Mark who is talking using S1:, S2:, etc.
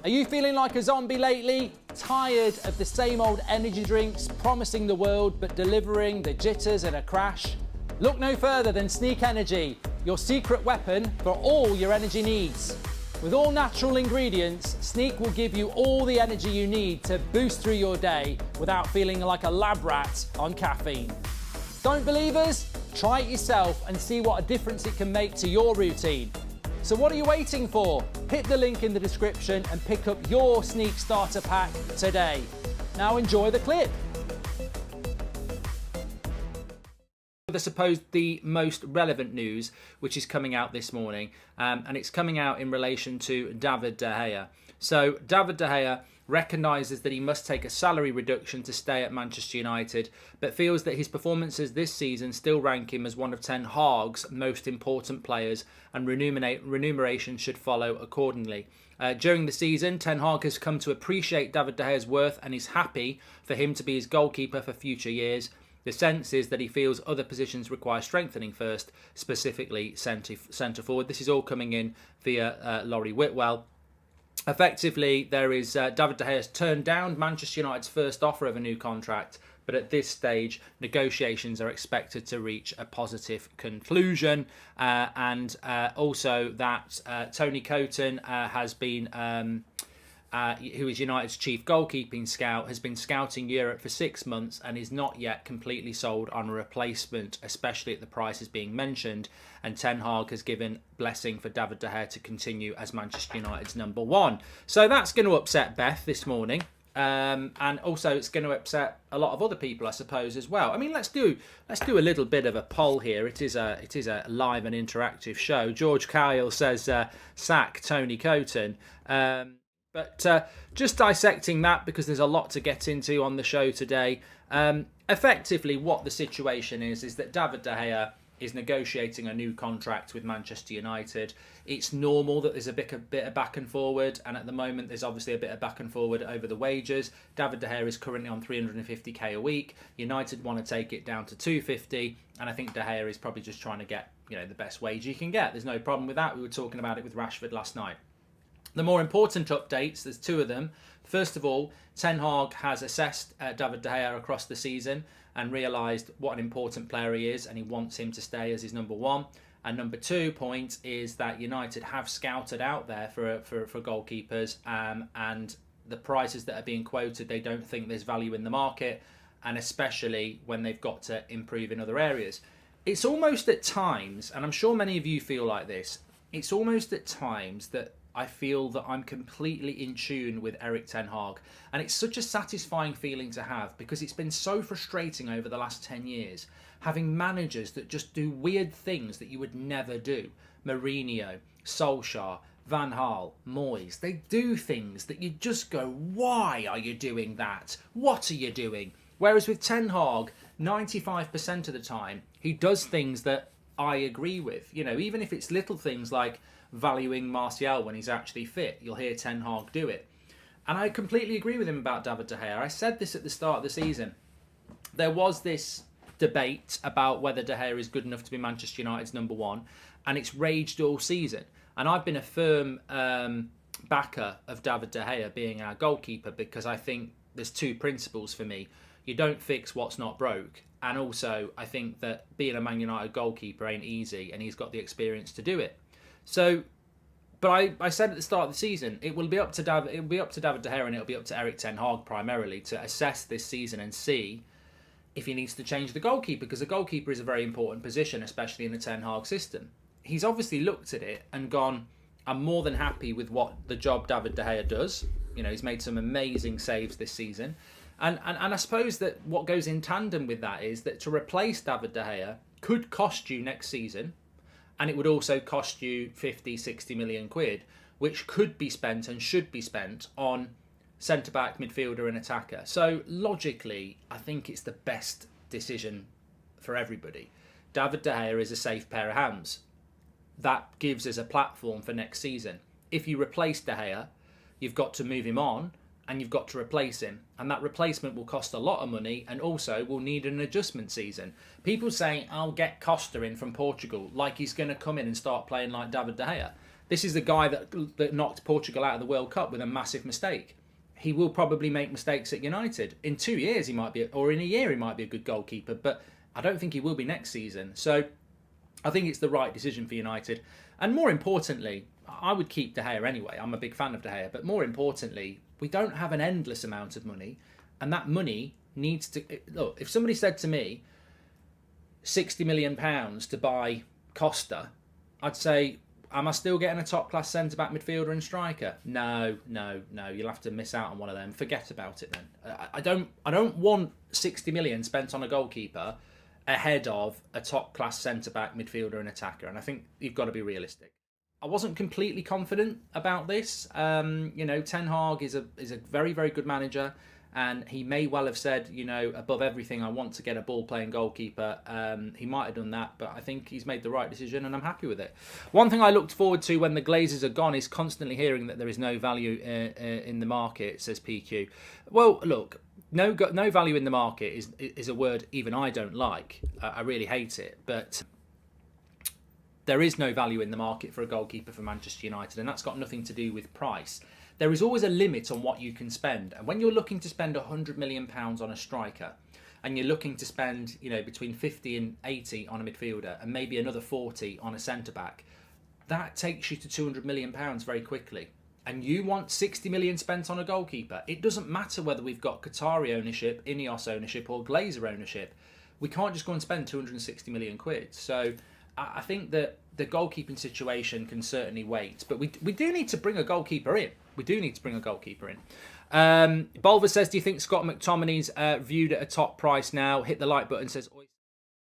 S1: Are you feeling like a zombie lately? Tired of the same old energy drinks promising the world but delivering the jitters and a crash? Look no further than Sneak Energy, your secret weapon for all your energy needs. With all natural ingredients, Sneak will give you all the energy you need to boost through your day without feeling like a lab rat on caffeine. Don't believe us? Try it yourself and see what a difference it can make to your routine. So what are you waiting for? Hit the link in the description and pick up your Sneak Starter Pack today. Now enjoy the clip. I suppose the most relevant news which is coming out this morning, and it's coming out in relation to David De Gea. So David De Gea recognises that he must take a salary reduction to stay at Manchester United, but feels that his performances this season still rank him as one of Ten Hag's most important players, and remuneration should follow accordingly. During the season, Ten Hag has come to appreciate David De Gea's worth and is happy for him to be his goalkeeper for future years. The sense is that he feels other positions require strengthening first, specifically centre forward. This is all coming in via Laurie Whitwell. Effectively, there is David De Gea has turned down Manchester United's first offer of a new contract, but at this stage, negotiations are expected to reach a positive conclusion. And also that Tony Coton has been, who is United's chief goalkeeping scout, has been scouting Europe for 6 months and is not yet completely sold on a replacement, especially at the prices being mentioned. And Ten Hag has given blessing for David De Gea to continue as Manchester United's number one. So that's going to upset Beth this morning. And also it's going to upset a lot of other people, I suppose, as well. I mean, let's do a little bit of a poll here. It is a live and interactive show. George Kyle says sack Tony Coton. But just dissecting that, because there's a lot to get into on the show today. Effectively, what the situation is that David De Gea is negotiating a new contract with Manchester United. It's normal that there's a bit of back and forward, and at the moment there's obviously a bit of back and forward over the wages. David De Gea is currently on 350k a week. United want to take it down to 250, and I think De Gea is probably just trying to get the best wage he can get. There's no problem with that. We were talking about it with Rashford last night. The more important updates, there's two of them. First of all, Ten Hag has assessed David De Gea across the season and realised what an important player he is, and he wants him to stay as his number one. And number 2 point is that United have scouted out there for goalkeepers, and the prices that are being quoted, they don't think there's value in the market, and especially when they've got to improve in other areas. It's almost at times, and I'm sure many of you feel like this, it's almost at times that I feel that I'm completely in tune with Erik Ten Hag. And it's such a satisfying feeling to have, because it's been so frustrating over the last 10 years, having managers that just do weird things that you would never do. Mourinho, Solskjaer, Van Gaal, Moyes. They do things that you just go, why are you doing that? What are you doing? Whereas with Ten Hag, 95% of the time, he does things that I agree with. Even if it's little things like valuing Martial when he's actually fit, you'll hear Ten Hag do it. And I completely agree with him about David De Gea. I said this at the start of the season. There was this debate about whether De Gea is good enough to be Manchester United's number one, and it's raged all season. And I've been a firm backer of David De Gea being our goalkeeper, because I think there's two principles for me. You don't fix what's not broke. And also, I think that being a Man United goalkeeper ain't easy, and he's got the experience to do it. So, but I said at the start of the season, it will be up to David De Gea, and it'll be up to Erik Ten Hag primarily to assess this season and see if he needs to change the goalkeeper, because a goalkeeper is a very important position, especially in the Ten Hag system. He's obviously looked at it and gone, I'm more than happy with what the job David De Gea does. He's made some amazing saves this season. And I suppose that what goes in tandem with that is that to replace David De Gea could cost you next season. And it would also cost you 50, 60 million quid, which could be spent and should be spent on centre-back, midfielder and attacker. So logically, I think it's the best decision for everybody. David De Gea is a safe pair of hands. That gives us a platform for next season. If you replace De Gea, you've got to move him on and you've got to replace him. And that replacement will cost a lot of money and also will need an adjustment season. People saying, I'll get Costa in from Portugal, like he's going to come in and start playing like David De Gea. This is the guy that knocked Portugal out of the World Cup with a massive mistake. He will probably make mistakes at United. In 2 years, he might be, or in a year, he might be a good goalkeeper, but I don't think he will be next season. So I think it's the right decision for United. And more importantly, I would keep De Gea anyway. I'm a big fan of De Gea. But more importantly, we don't have an endless amount of money. And that money needs to... Look, if somebody said to me, £60 million to buy Costa, I'd say, am I still getting a top-class centre-back, midfielder and striker? No. You'll have to miss out on one of them. Forget about it then. I don't want 60 million spent on a goalkeeper ahead of a top-class centre-back, midfielder and attacker. And I think you've got to be realistic. I wasn't completely confident about this. Ten Hag is a very, very good manager. And he may well have said, above everything, I want to get a ball-playing goalkeeper. He might have done that, but I think he's made the right decision, and I'm happy with it. One thing I looked forward to when the Glazers are gone is constantly hearing that there is no value in the market, says PQ. Well, look, no value in the market is a word even I don't like. I really hate it, but there is no value in the market for a goalkeeper for Manchester United, and that's got nothing to do with price. There is always a limit on what you can spend. And when you're looking to spend £100 million on a striker, and you're looking to spend, between 50 and 80 on a midfielder, and maybe another 40 on a centre-back, that takes you to £200 million very quickly. And you want 60 million spent on a goalkeeper. It doesn't matter whether we've got Qatari ownership, Ineos ownership, or Glazer ownership. We can't just go and spend 260 million quid. So I think that the goalkeeping situation can certainly wait. But we do need to bring a goalkeeper in. Bulver says, do you think Scott McTominay's viewed at a top price now? Hit the like button, says...